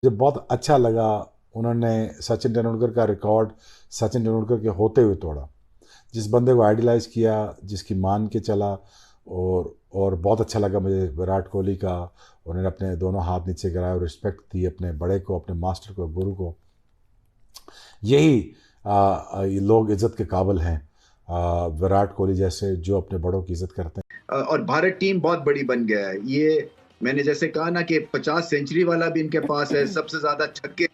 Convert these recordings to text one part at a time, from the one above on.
मुझे बहुत अच्छा लगा उन्होंने सचिन तेंदुलकर का रिकॉर्ड सचिन तेंदुलकर के होते हुए तोड़ा। जिस बंदे को आइडलाइज किया, जिसकी मान के चला, और बहुत अच्छा लगा मुझे विराट कोहली का। उन्होंने अपने दोनों हाथ नीचे कराए और रिस्पेक्ट दी अपने बड़े को, अपने मास्टर को, गुरु को। यही ये लोग इज़्ज़त के काबिल हैं, विराट कोहली जैसे जो अपने बड़ों की इज़्ज़त करते हैं। और भारत टीम बहुत बड़ी बन गया है। ये मैंने जैसे कहा ना कि 50 सेंचुरी वाला भी इनके पास है, सबसे ज्यादा छक्के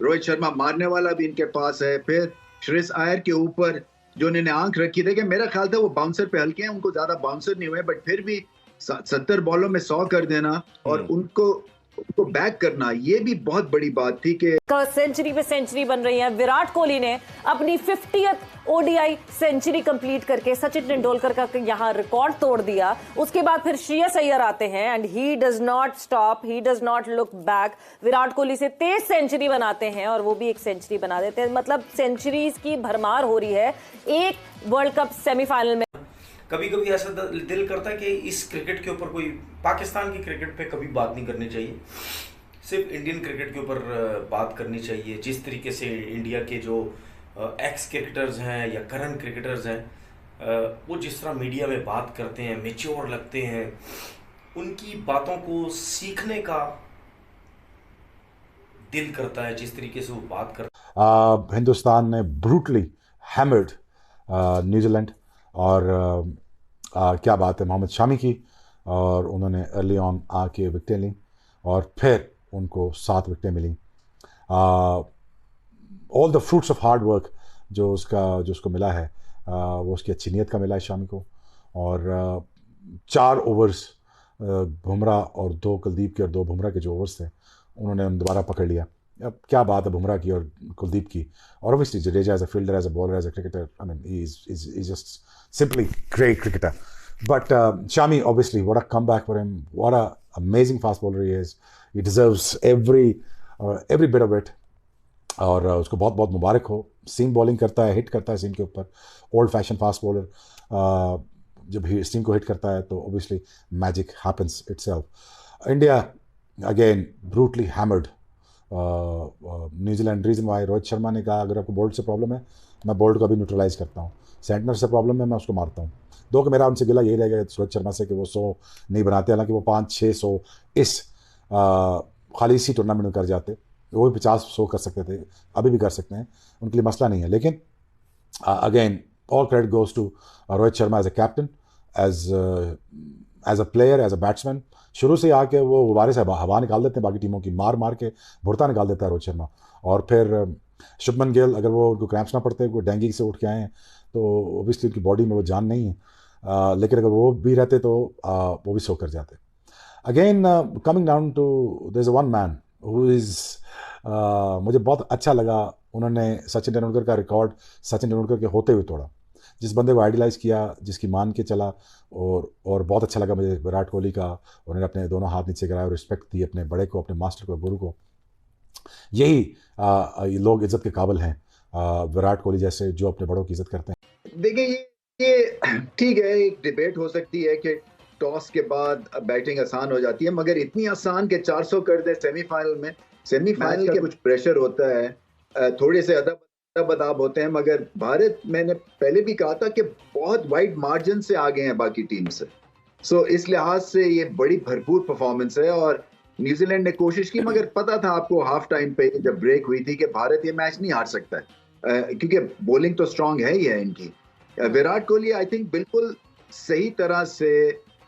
रोहित शर्मा मारने वाला भी इनके पास है। फिर श्रेयस अय्यर के ऊपर जो उन्होंने आंख रखी थी कि मेरा ख्याल था वो बाउंसर पे हल्के हैं, उनको ज्यादा बाउंसर नहीं हुए, बट फिर भी 70 बॉलों में 100 कर देना और उनको उनको बैक करना, ये भी बहुत बड़ी बात थी कि सेंचुरी पे सेंचुरी बन रही है। विराट कोहली ने अपनी 50th ओडीआई सेंचुरी कंप्लीट करके सचिन तेंदुलकर का यहां रिकॉर्ड तोड़ दिया। उसके बाद फिर श्रेयस अय्यर आते हैं and he does not stop, he does not look back. Virat Kohli से 23 सेंचुरी बनाते हैं और वो भी एक सेंचुरी बना देते हैं। मतलब सेंचुरीज की भरमार हो रही है एक वर्ल्ड कप सेमीफाइनल में। कभी कभी ऐसा दिल करता है कि इस क्रिकेट के ऊपर कोई पाकिस्तान की क्रिकेट पे कभी बात नहीं करनी चाहिए, सिर्फ इंडियन क्रिकेट के ऊपर बात करनी चाहिए। जिस तरीके से इंडिया के जो एक्स क्रिकेटर्स हैं या करंट क्रिकेटर्स हैं, वो जिस तरह मीडिया में बात करते हैं, मैच्योर लगते हैं, उनकी बातों को सीखने का दिल करता है जिस तरीके से वो बात करते। हिंदुस्तान ने ब्रूटली हैमर्ड न्यूजीलैंड, और क्या बात है मोहम्मद शामी की, और उन्होंने अर्ली ऑन आके विकेटें ली और फिर उनको 7 विकेटें मिली। All the fruits of hard work जो उसको मिला है, वो उसकी अच्छी नीयत का मिला है शामी को। और 4 ओवर्स बुमराह और 2 कुलदीप के और 2 बुमराह के जो ओवर्स थे उन्होंने दोबारा पकड़ लिया। अब क्या बात है बुमराह की और कुलदीप की, और obviously Jadeja as a fielder, as a bowler, as a cricketer, I mean he is just simply great cricketer. But Shami, obviously, what a comeback for him. What a amazing fast bowler he is. He deserves every bit of it. और उसको बहुत बहुत मुबारक हो। Seam bowling करता है, hit करता है सीम के ऊपर, ओल्ड फैशन फास्ट बॉलर। जब सीम को हिट करता है तो obviously magic happens itself. India again brutally hammered New Zealand. Reason why, Rohit Sharma ने कहा अगर आपको बोल्ट से प्रॉब्लम है मैं बोल्ट को भी न्यूट्रलाइज करता हूँ, सेंटनर से प्रॉब्लम है मैं उसको मारता हूँ। दो कि मेरा उनसे गिला यही रहेगा रोहित शर्मा से कि वो 100 नहीं बनाते, हालांकि वो 500-600 इस खाली इसी टूर्नामेंट में कर जाते। वो भी 50-100 कर सकते थे, अभी भी कर सकते हैं, उनके लिए मसला नहीं है। लेकिन again all credit goes to Rohit Sharma as a captain, as a player, as a batsman. शुरू से आके वो गुब्बारे से हवा निकाल देते हैं बाकी टीमों की, मार मार के भुरता निकाल देता है रोहित शर्मा। और फिर शुभमन गिल, अगर वो उनको क्रैम्प्स ना पड़ते, वो डेंगू से उठ के आए हैं तो ओबियसली उनकी बॉडी में वो जान नहीं है, लेकिन अगर वो भी रहते तो वो भी सो कर जाते। Again coming down to there is one man who is, मुझे बहुत अच्छा लगा उन्होंने सचिन तेंदुलकर का रिकॉर्ड सचिन तेंदुलकर के होते हुए तोड़ा। जिस बंदे को आइडलाइज किया, जिसकी मान के चला, और बहुत अच्छा लगा मुझे विराट कोहली का। उन्होंने अपने दोनों हाथ नीचे कराए और रिस्पेक्ट दी अपने बड़े को, अपने मास्टर को, गुरु को। यही ये लोग इज़्ज़त के काबिल हैं, विराट कोहली जैसे जो अपने बड़ों की इज़्ज़त करते हैं। देखिए ये ठीक है, एक डिबेट हो सकती है कि टॉस के बाद बैटिंग आसान हो जाती है, मगर इतनी आसान के 400 कर दे सेमीफाइनल में। सेमीफाइनल का कुछ प्रेशर होता है, थोड़े से अदब अदाब होते हैं, मगर भारत, मैंने पहले भी कहा था कि बहुत वाइड मार्जिन से आगे हैं बाकी टीम से। सो इस लिहाज से ये बड़ी भरपूर परफॉर्मेंस है। और न्यूजीलैंड ने कोशिश की, मगर पता था आपको हाफ टाइम पे जब ब्रेक हुई थी कि भारत ये मैच नहीं हार सकता है, क्योंकि बॉलिंग तो स्ट्रांग है ही है इनकी। विराट कोहली आई थिंक बिल्कुल सही तरह से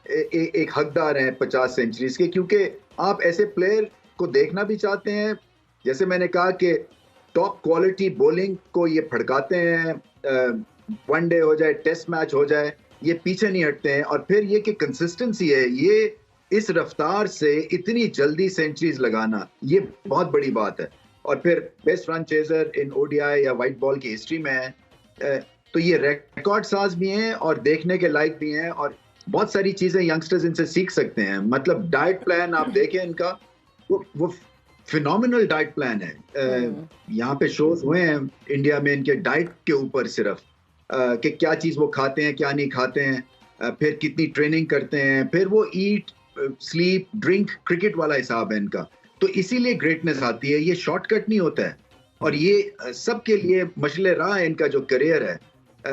एक हकदार हैं 50 सेंचुरीज के, क्योंकि आप ऐसे प्लेयर को देखना भी चाहते हैं। जैसे मैंने कहा कि टॉप क्वालिटी बॉलिंग को ये फड़काते हैं, वनडे हो जाए, टेस्ट मैच हो जाए, ये पीछे नहीं हटते हैं। और फिर ये कि कंसिस्टेंसी है, ये इस रफ्तार से इतनी जल्दी सेंचुरीज लगाना, ये बहुत बड़ी बात है। और फिर best run chaser in ODI या वाइट बॉल की हिस्ट्री में है, तो ये रिकॉर्ड साज भी हैं और देखने के लायक भी हैं, और बहुत सारी चीजें यंगस्टर्स इनसे सीख सकते हैं। मतलब डाइट प्लान आप देखें इनका, वो फिनोमिनल डाइट प्लान है। यहाँ पे शोज हुए हैं इंडिया में इनके डाइट के ऊपर सिर्फ, कि क्या चीज वो खाते हैं, क्या नहीं खाते हैं, फिर कितनी ट्रेनिंग करते हैं, फिर वो ईट, स्लीप, ड्रिंक, क्रिकेट वाला हिसाब है इनका। तो इसीलिए ग्रेटनेस आती है, ये शॉर्टकट नहीं होता है। और ये सबके लिए मशले राह है इनका जो करियर है,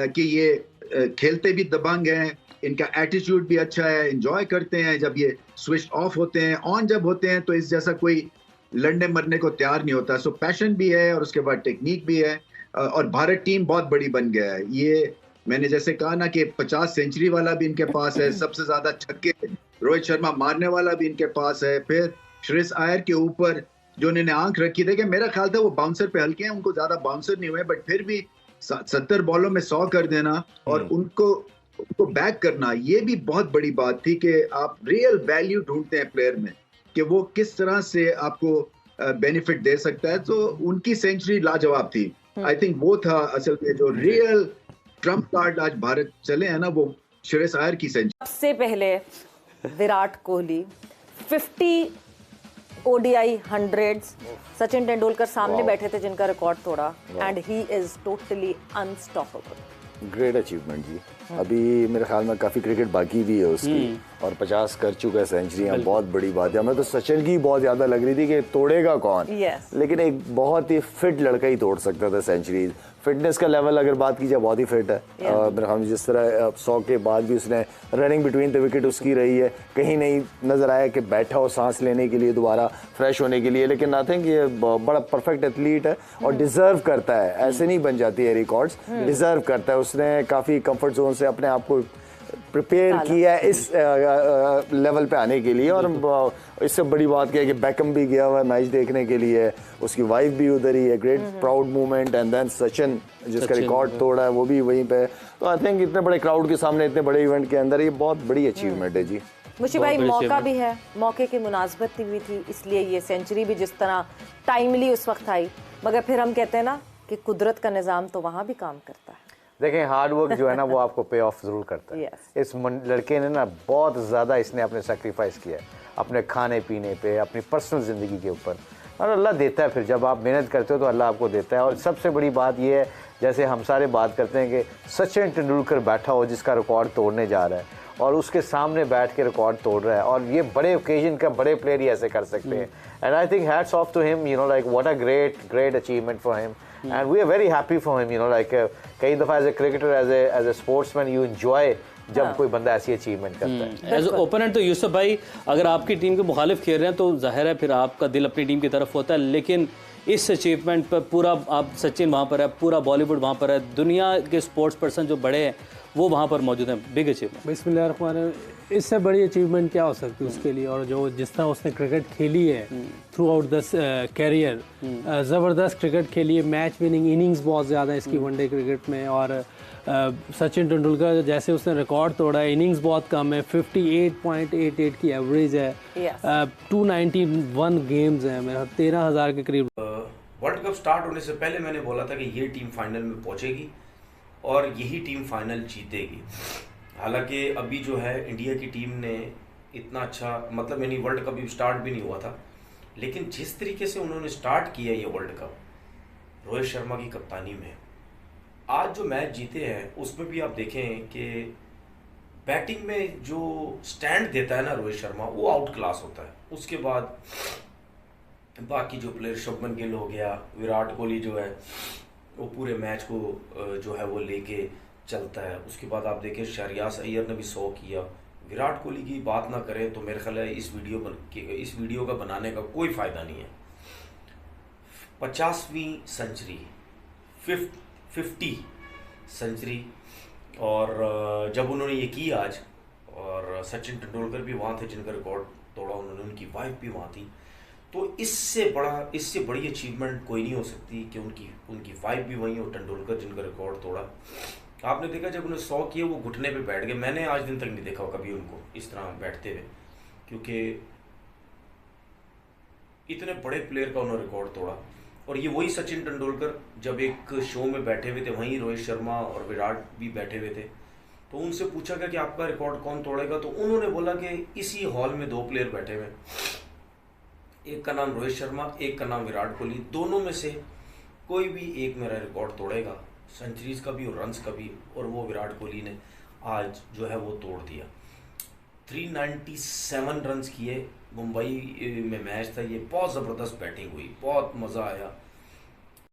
कि ये खेलते भी दबंग हैं, इनका एटीट्यूड भी अच्छा है, एंजॉय करते हैं जब ये स्विच ऑफ होते हैं, ऑन जब होते हैं तो इस जैसा कोई लड़ने मरने को तैयार नहीं होता। सो पैशन भी है और उसके बाद टेक्निक भी है। और भारत टीम बहुत बड़ी बन गया है। ये मैंने जैसे कहा ना कि 50 सेंचुरी वाला भी इनके पास है, सबसे ज्यादा छक्के रोहित शर्मा मारने वाला भी इनके पास है। फिर श्रेयस अय्यर के ऊपर जो उन्होंने आंख रखी थी कि मेरा ख्याल था वो बाउंसर पे हल्के हैं, उनको ज्यादा बाउंसर नहीं हुए, बट फिर भी 70 बॉलों में 100 कर देना और उनको बैक करना, ये भी बहुत बड़ी बात थी कि आप रियल वैल्यू ढूंढते हैं प्लेयर में कि वो किस तरह से आपको बेनिफिट दे सकता है। तो उनकी सेंचुरी लाजवाब थी। आई थिंक वो था असल में जो रियल ट्रम्प कार्ड आज भारत चले हैं ना, वो श्रेयस अय्यर की सेंचुरी। सबसे पहले विराट कोहली 50 ODI 100s, सचिन तेंदुलकर सामने बैठे थे जिनका रिकॉर्ड तोड़ा, and he is totally unstoppable. Great achievement जी। अभी मेरे ख्याल में काफ़ी क्रिकेट बाकी भी है उसकी, और 50 कर चुका है सेंचुरियाँ, बहुत बड़ी बात है। हमें तो सचिन की बहुत ज़्यादा लग रही थी कि तोड़ेगा कौन, लेकिन एक बहुत ही फिट लड़का ही तोड़ सकता था सेंचुरीज। फिटनेस का लेवल अगर बात की जाए बहुत ही फिट है। मेरे ख्याल में जिस तरह 100 के बाद भी उसने रनिंग बिटवीन द विकेट उसकी रही है, कहीं नहीं नजर आया कि बैठा हो सांस लेने के लिए, दोबारा फ्रेश होने के लिए। लेकिन आई थिंक ये बड़ा परफेक्ट एथलीट है और डिजर्व करता है, ऐसे नहीं बन जाती है रिकॉर्ड्स, डिजर्व करता है। उसने काफ़ी कंफर्ट जोन से अपने आप को प्रिपेयर किया है इस लेवल पे आने के लिए। और इससे बड़ी बात क्या है कि बैकम भी गया हुआ है मैच देखने के लिए, उसकी वाइफ भी उधर ही है। Great proud movement. And then Sachin जिसका रिकॉर्ड तोड़ा है वो भी वहीं पे। तो आई थिंक इतने बड़े क्राउड के सामने, इतने बड़े इवेंट के अंदर ये बहुत बड़ी अचीवमेंट है जी। मुझे भाई मौका भी है, मौके की मुनासबत भी थी, इसलिए ये सेंचुरी भी जिस तरह टाइमली उस वक्त आई। मगर फिर हम कहते हैं ना कि कुदरत का निज़ाम तो वहाँ भी काम करता है। देखें हार्ड वर्क जो है ना वो आपको पे ऑफ जरूर करता है। इस लड़के ने ना बहुत ज़्यादा इसने अपने सेक्रीफाइस किया है अपने खाने पीने पे, अपनी पर्सनल ज़िंदगी के ऊपर, और अल्लाह देता है। फिर जब आप मेहनत करते हो तो अल्लाह आपको देता है। और सबसे बड़ी बात ये है, जैसे हम सारे बात करते हैं कि सचिन तेंदुलकर बैठा हो जिसका रिकॉर्ड तोड़ने जा रहा है, और उसके सामने बैठ के रिकॉर्ड तोड़ रहा है, और ये बड़े ओकेजन का बड़े प्लेयर ही ऐसे कर सकते हैं। And I think hats off to him, you know, like what a great achievement for him, and we are very happy for him, you know, like कई दफ़ा as a cricketer, as a sportsman you enjoy जब कोई बंदा ऐसी achievement करता है। As opponent तो यूसुफ भाई अगर आपकी टीम के मुखालिफ खेल रहे हैं तो जाहिर है फिर आपका दिल अपनी टीम की तरफ होता है, लेकिन इस अचीवमेंट पर पूरा आप सचिन वहाँ पर है, पूरा बॉलीवुड वहाँ पर है, दुनिया के स्पोर्ट्स पर्सन जो बड़े हैं वो वहाँ पर मौजूद हैं। Big achievement. बिस्मिल्लाह, इससे बड़ी अचीवमेंट क्या हो सकती है उसके लिए। और जो जिस तरह उसने क्रिकेट खेली है थ्रू आउट द कैरियर, ज़बरदस्त क्रिकेट खेली है, मैच विनिंग इनिंग्स बहुत ज़्यादा इसकी वनडे क्रिकेट में। और सचिन तेंदुलकर जैसे उसने रिकॉर्ड तोड़ा है, इनिंग्स बहुत कम है, 58.88 की एवरेज है, 291 गेम्स हैं, मेरा 13,000 के करीब। वर्ल्ड कप स्टार्ट होने से पहले मैंने बोला था कि ये टीम फाइनल में पहुंचेगी और यही टीम फाइनल जीतेगी। हालांकि अभी जो है इंडिया की टीम ने इतना अच्छा, मतलब यानी वर्ल्ड कप स्टार्ट भी नहीं हुआ था, लेकिन जिस तरीके से उन्होंने स्टार्ट किया ये वर्ल्ड कप रोहित शर्मा की कप्तानी में, आज जो मैच जीते हैं उसमें भी आप देखें कि बैटिंग में जो स्टैंड देता है ना रोहित शर्मा, वो आउट क्लास होता है। उसके बाद बाकी जो प्लेयर, शुभमन गिल हो गया, विराट कोहली जो है वो पूरे मैच को जो है वो लेके चलता है। उसके बाद आप देखें श्रेयस अय्यर ने भी 100 किया। विराट कोहली की बात ना करें तो मेरे ख्याल है इस वीडियो का बनाने का कोई फ़ायदा नहीं है। 50वीं सेंचुरी, 50 सेंचुरी, और जब उन्होंने ये की आज, और सचिन तेंदुलकर भी वहाँ थे जिनका रिकॉर्ड तोड़ा उन्होंने, उनकी वाइफ भी वहाँ थी, तो इससे बड़ी अचीवमेंट कोई नहीं हो सकती कि उनकी वाइफ भी वहीं, और तेंदुलकर जिनका रिकॉर्ड तोड़ा। आपने देखा जब उन्हें 100 किए वो घुटने पे बैठ गए। मैंने आज दिन तक नहीं देखा कभी उनको इस तरह बैठते हुए, क्योंकि इतने बड़े प्लेयर का उन्होंने रिकॉर्ड तोड़ा। और ये वही सचिन तेंदुलकर जब एक शो में बैठे हुए थे, वहीं रोहित शर्मा और विराट भी बैठे हुए थे, तो उनसे पूछा गया कि आपका रिकॉर्ड कौन तोड़ेगा, तो उन्होंने बोला कि इसी हॉल में 2 प्लेयर बैठे हुए, एक का नाम रोहित शर्मा, एक का नाम विराट कोहली, दोनों में से कोई भी एक मेरा रिकॉर्ड तोड़ेगा, सेंचुरीज का भी और रन्स का भी, और वो विराट कोहली ने आज जो है वो तोड़ दिया। 397 रन्स किए। मुंबई में मैच था ये, बहुत ज़बरदस्त बैटिंग हुई, बहुत मज़ा आया।